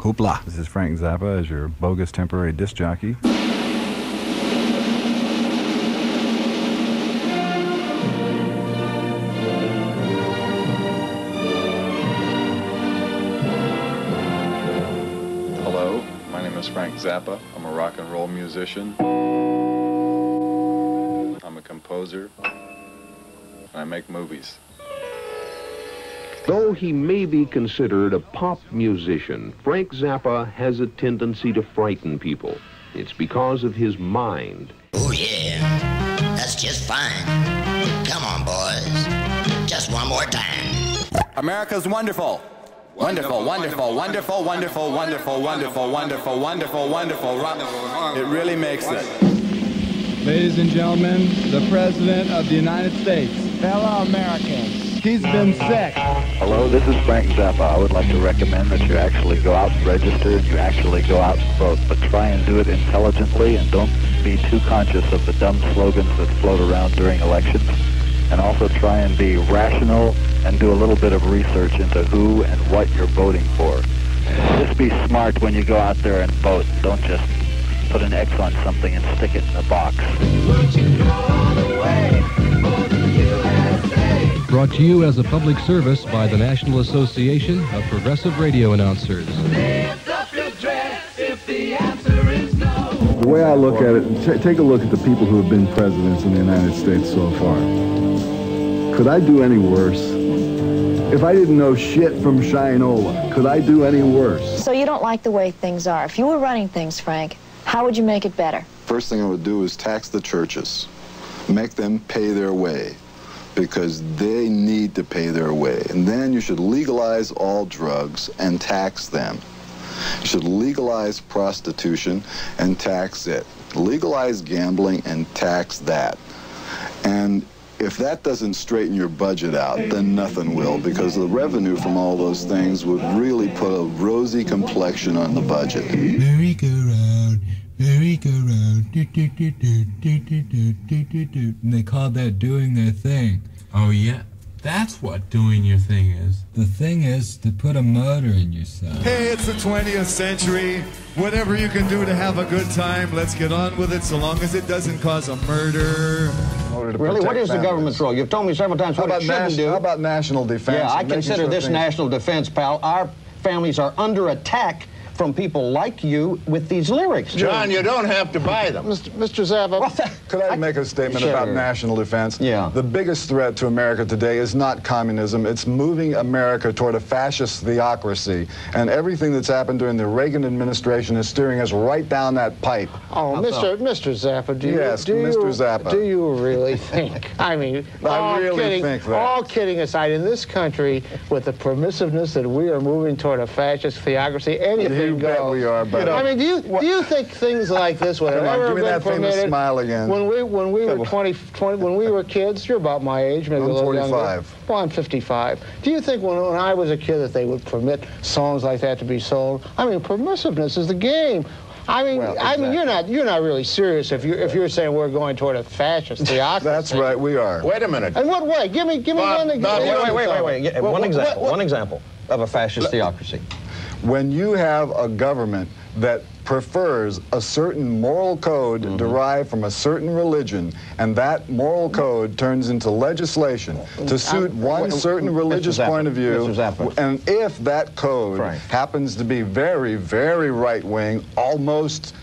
Hoopla. This is Frank Zappa as your bogus temporary disc jockey. Hello, my name is Frank Zappa. I'm a rock and roll musician. I'm a composer. And I make movies. Though he may be considered a pop musician, Frank Zappa has a tendency to frighten people. It's because of his mind. Oh yeah, that's just fine. Come on, boys. Just one more time. America's wonderful. Wonderful, wonderful, wonderful, wonderful, wonderful, wonderful, wonderful, wonderful, wonderful. It really makes it. Ladies and gentlemen, the President of the United States. Fellow Americans. He's been sick. Hello, this is Frank Zappa. I would like to recommend that you actually go out and register and you actually go out and vote, but try and do it intelligently and don't be too conscious of the dumb slogans that float around during elections. And also try and be rational and do a little bit of research into who and what you're voting for. Just be smart when you go out there and vote. Don't just put an X on something and stick it in a box. Brought to you as a public service by the National Association of Progressive Radio Announcers. The way I look at it, take a look at the people who have been presidents in the United States so far. Could I do any worse? If I didn't know shit from Shinola, could I do any worse? So you don't like the way things are. If you were running things, Frank, how would you make it better? First thing I would do is tax the churches. Make them pay their way, because they need to pay their way. And then you should legalize all drugs and tax them. You should legalize prostitution and tax it. Legalize gambling and tax that. And if that doesn't straighten your budget out, then nothing will, because the revenue from all those things would really put a rosy complexion on the budget. Merry-go-round, merry-go-round, do-do-do-do-do-do-do-do-do. And they call that doing their thing. Oh yeah, that's what doing your thing is. The thing is to put a motor in yourself. Hey, it's the 20th century. Whatever you can do to have a good time, let's get on with it, so long as it doesn't cause a murder. Really? What is the government's role? You've told me several times what it shouldn't do. How about national defense? Yeah, I consider this national defense, pal. Our families are under attack from people like you with these lyrics. John, you don't have to buy them. Mr. Zappa, could I make a statement about national defense? Yeah. The biggest threat to America today is not communism. It's moving America toward a fascist theocracy. And everything that's happened during the Reagan administration is steering us right down that pipe. Oh, Mr. Zappa, do you really think? I mean, I really think that. All kidding aside, in this country, with the permissiveness that we are moving toward a fascist theocracy, anything goes. We are, but I mean, do you think things like this would have ever been permitted? Smile again. When we were 20, when we were kids, you're about my age, maybe I'm a little 45. younger. Well, I'm 55. Do you think when I was a kid that they would permit songs like that to be sold? I mean, permissiveness is the game. I mean, well, exactly. I mean, you're not really serious if you're saying we're going toward a fascist theocracy. That's right, we are. Wait a minute. In what way? Give me one example. Wait. One example of a fascist theocracy. When you have a government that prefers a certain moral code derived from a certain religion, and that moral code turns into legislation to suit one certain religious point of view, and if that code happens to be very, very right-wing, almost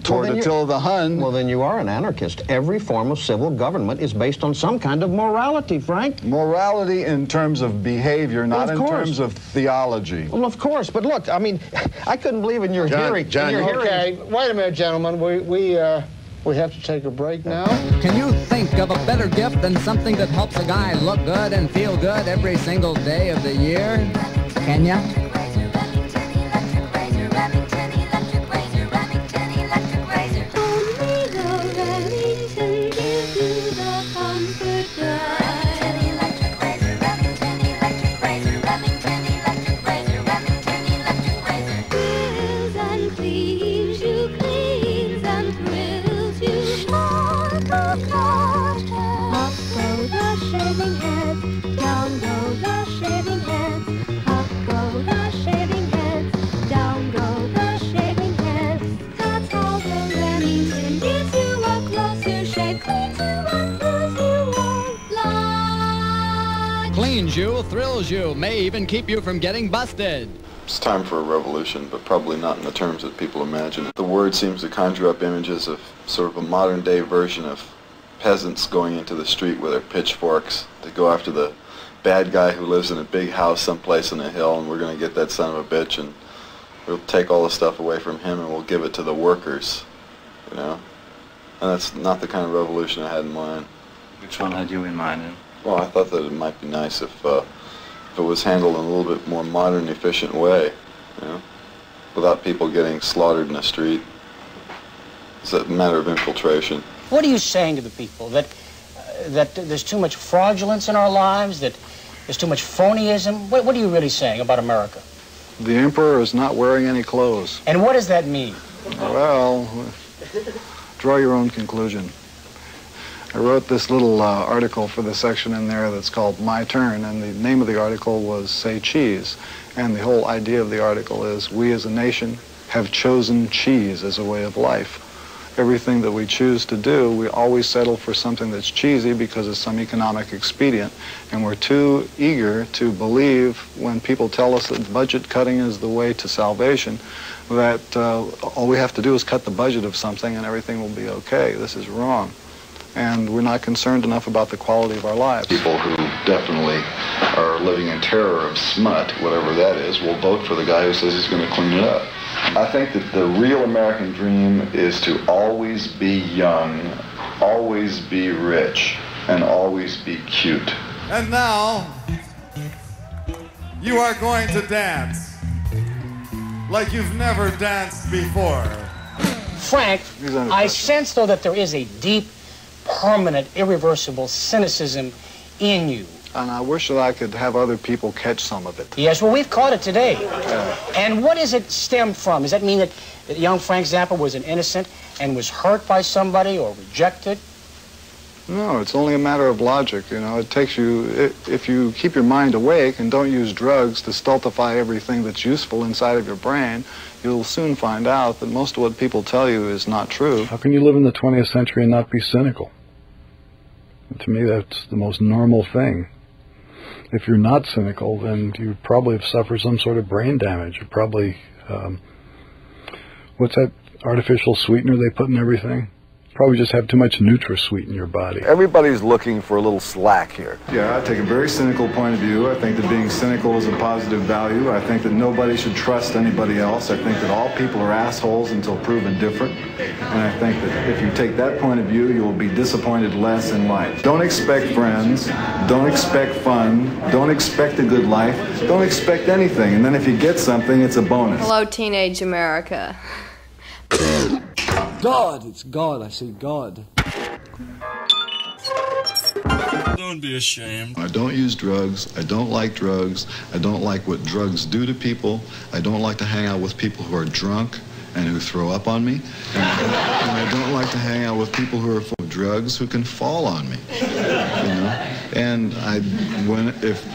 toward Attila the Hun. Well, then you are an anarchist. Every form of civil government is based on some kind of morality, Frank. Morality in terms of behavior, not in terms of theology. Well, of course, but look, I mean, I couldn't believe in your hearing. John, okay, wait a minute, gentlemen. We have to take a break now. Can you think of a better gift than something that helps a guy look good and feel good every single day of the year? Can ya? Down go the shaving heads, up go the thrills you, may even keep you from getting busted. It's time for a revolution, but probably not in the terms that people imagine. The word seems to conjure up images of sort of a modern-day version of peasants going into the street with their pitchforks to go after the bad guy who lives in a big house someplace on a hill, and we're going to get that son of a bitch, and we'll take all the stuff away from him and we'll give it to the workers, you know? And that's not the kind of revolution I had in mind. Which one had you in mind? Well, I thought that it might be nice if it was handled in a little bit more modern, efficient way, you know, without people getting slaughtered in the street. It's a matter of infiltration. What are you saying to the people? That there's too much fraudulence in our lives? That there's too much phonyism? What are you really saying about America? The emperor is not wearing any clothes. And what does that mean? Well, draw your own conclusion. I wrote this little article for the section in there that's called My Turn, and the name of the article was Say Cheese. And the whole idea of the article is we as a nation have chosen cheese as a way of life. Everything that we choose to do, we always settle for something that's cheesy because it's some economic expedient. And we're too eager to believe when people tell us that budget cutting is the way to salvation, that all we have to do is cut the budget of something and everything will be okay. This is wrong. And we're not concerned enough about the quality of our lives. People who definitely are living in terror of smut, whatever that is, will vote for the guy who says he's going to clean it up. I think that the real American dream is to always be young, always be rich, and always be cute. And now, you are going to dance like you've never danced before. Frank, I sense, though, that there is a deep, permanent, irreversible cynicism in you. And I wish that I could have other people catch some of it. Yes, well, we've caught it today. And what does it stem from? Does that mean that young Frank Zappa was an innocent and was hurt by somebody or rejected? No, it's only a matter of logic, you know. It takes you, if you keep your mind awake and don't use drugs to stultify everything that's useful inside of your brain, you'll soon find out that most of what people tell you is not true. How can you live in the 20th century and not be cynical? To me, that's the most normal thing. If you're not cynical, then you probably have suffered some sort of brain damage. You probably, what's that artificial sweetener they put in everything? Probably just have too much NutraSweet in your body. Everybody's looking for a little slack here. Yeah, I take a very cynical point of view. I think that being cynical is a positive value. I think that nobody should trust anybody else. I think that all people are assholes until proven different. And I think that if you take that point of view, you will be disappointed less in life. Don't expect friends. Don't expect fun. Don't expect a good life. Don't expect anything. And then if you get something, it's a bonus. Hello, teenage America. God, it's God. I say God. Don't be ashamed. I don't use drugs. I don't like drugs. I don't like what drugs do to people. I don't like to hang out with people who are drunk and who throw up on me. And I don't like to hang out with people who are full of drugs who can fall on me. You know? And if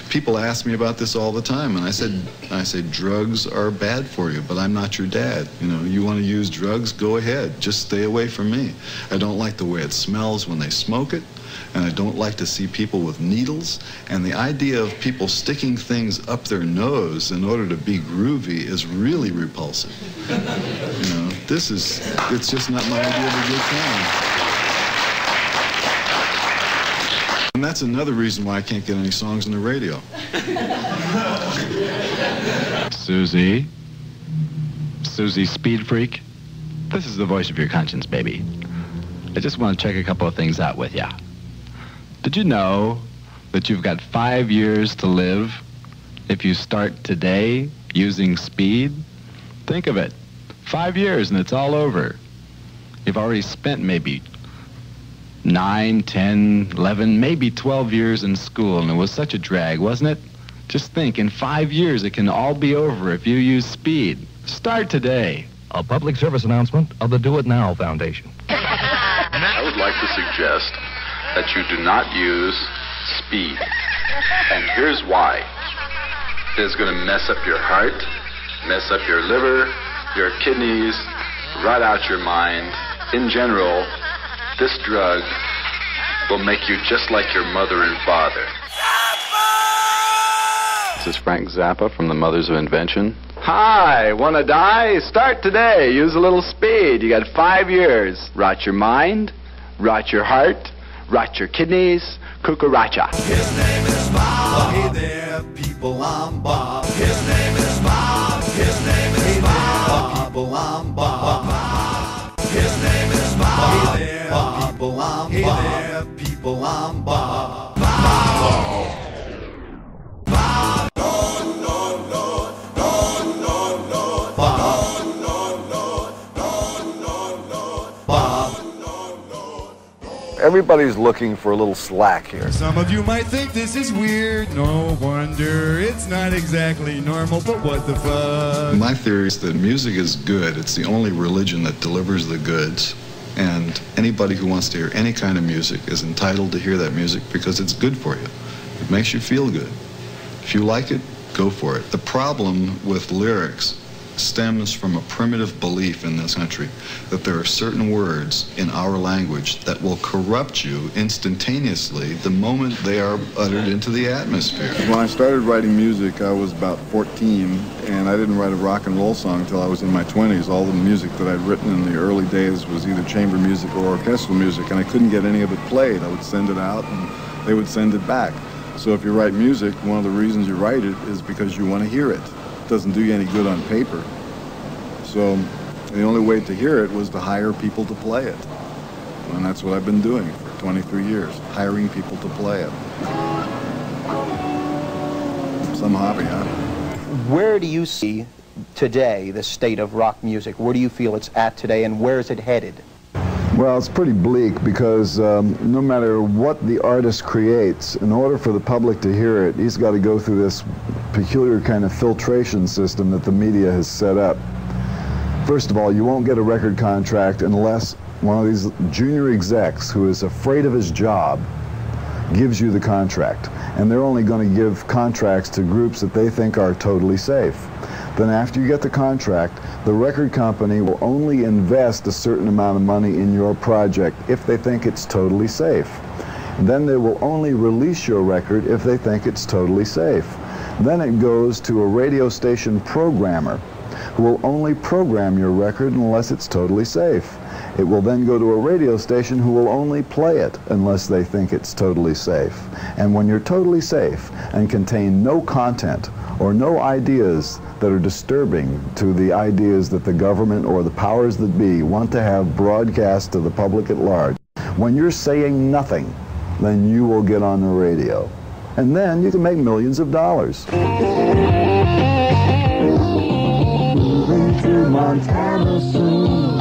people ask me about this all the time, and I say drugs are bad for you, but I'm not your dad. You know, you want to use drugs, go ahead. Just stay away from me. I don't like the way it smells when they smoke it, and I don't like to see people with needles. And the idea of people sticking things up their nose in order to be groovy is really repulsive. You know, it's just not my idea of a good time. And that's another reason why I can't get any songs on the radio. Susie? Susie Speed Freak? This is the voice of your conscience, baby. I just want to check a couple of things out with ya. Did you know that you've got 5 years to live if you start today using speed? Think of it. 5 years and it's all over. You've already spent maybe 9, 10, 11, maybe 12 years in school, and it was such a drag, wasn't it? Just think, in 5 years, it can all be over if you use speed. Start today. A public service announcement of the Do It Now Foundation. I would like to suggest that you do not use speed. And here's why. It is going to mess up your heart, mess up your liver, your kidneys, rot out your mind. In general, this drug will make you just like your mother and father. This is Frank Zappa from the Mothers of Invention. Hi, wanna die? Start today. Use a little speed. You got 5 years. Rot your mind, rot your heart, rot your kidneys, cucaracha. His name is Bob. Hey there, people, I'm Bob. His name is Bob. His name is Bob. People, I'm Bob. His name is Bob. Hey there, people, I'm Bob. Hey there, people, I'm Bob. Bob. Everybody's looking for a little slack here. Some of you might think this is weird. No wonder it's not exactly normal, but what the fuck? My theory is that music is good. It's the only religion that delivers the goods. And anybody who wants to hear any kind of music is entitled to hear that music because it's good for you. It makes you feel good. If you like it, go for it. The problem with lyrics stems from a primitive belief in this country that there are certain words in our language that will corrupt you instantaneously the moment they are uttered into the atmosphere. When I started writing music, I was about 14, and I didn't write a rock and roll song until I was in my 20s. All the music that I'd written in the early days was either chamber music or orchestral music, and I couldn't get any of it played. I would send it out, and they would send it back. So if you write music, one of the reasons you write it is because you want to hear it. It doesn't do you any good on paper. So the only way to hear it was to hire people to play it. And that's what I've been doing for 23 years, hiring people to play it. Some hobby, huh? Where do you see today the state of rock music? Where do you feel it's at today, and where is it headed? Well, it's pretty bleak because no matter what the artist creates, in order for the public to hear it, he's got to go through this peculiar kind of filtration system that the media has set up. First of all, you won't get a record contract unless one of these junior execs who is afraid of his job gives you the contract. And they're only going to give contracts to groups that they think are totally safe. Then after you get the contract, the record company will only invest a certain amount of money in your project if they think it's totally safe. And then they will only release your record if they think it's totally safe. Then it goes to a radio station programmer who will only program your record unless it's totally safe. It will then go to a radio station who will only play it unless they think it's totally safe. And when you're totally safe and contain no content or no ideas that are disturbing to the ideas that the government or the powers that be want to have broadcast to the public at large, when you're saying nothing, then you will get on the radio. And then you can make millions of dollars. To Montana soon,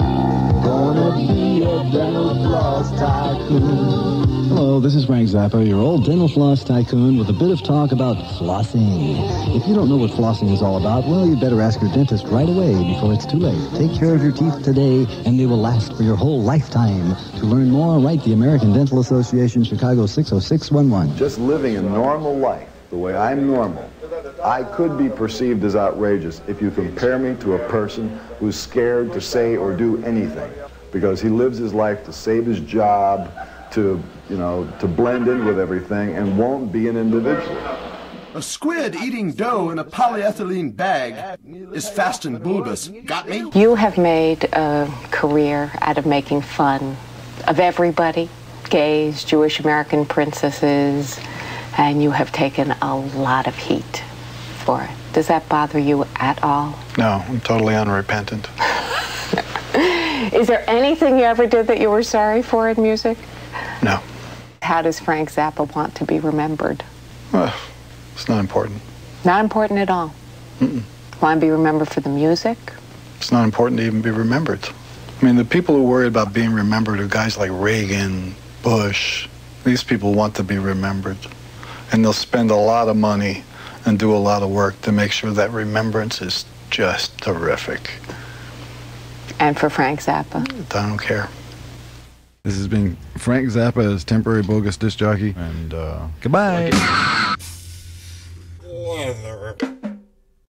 gonna be a dental floss tycoon. Hello, this is Frank Zappa, your old dental floss tycoon, with a bit of talk about flossing. If you don't know what flossing is all about, well, you better ask your dentist right away before it's too late. Take care of your teeth today, and they will last for your whole lifetime. To learn more, write the American Dental Association, Chicago 60611. Just living a normal life, the way I'm normal, I could be perceived as outrageous if you compare me to a person who's scared to say or do anything because he lives his life to save his job, to blend in with everything and won't be an individual. A squid eating dough in a polyethylene bag is fast and bulbous. Got me? You have made a career out of making fun of everybody, gays, Jewish American princesses, and you have taken a lot of heat for it. Does that bother you at all? No, I'm totally unrepentant. Is there anything you ever did that you were sorry for in music? No. How does Frank Zappa want to be remembered? Well, it's not important. Not important at all? Mm-mm. Want to be remembered for the music? It's not important to even be remembered. I mean, the people who worry about being remembered are guys like Reagan, Bush. These people want to be remembered. And they'll spend a lot of money and do a lot of work to make sure that remembrance is just terrific. And for Frank Zappa? I don't care. This has been Frank Zappa as temporary bogus disc jockey, and goodbye. Weather.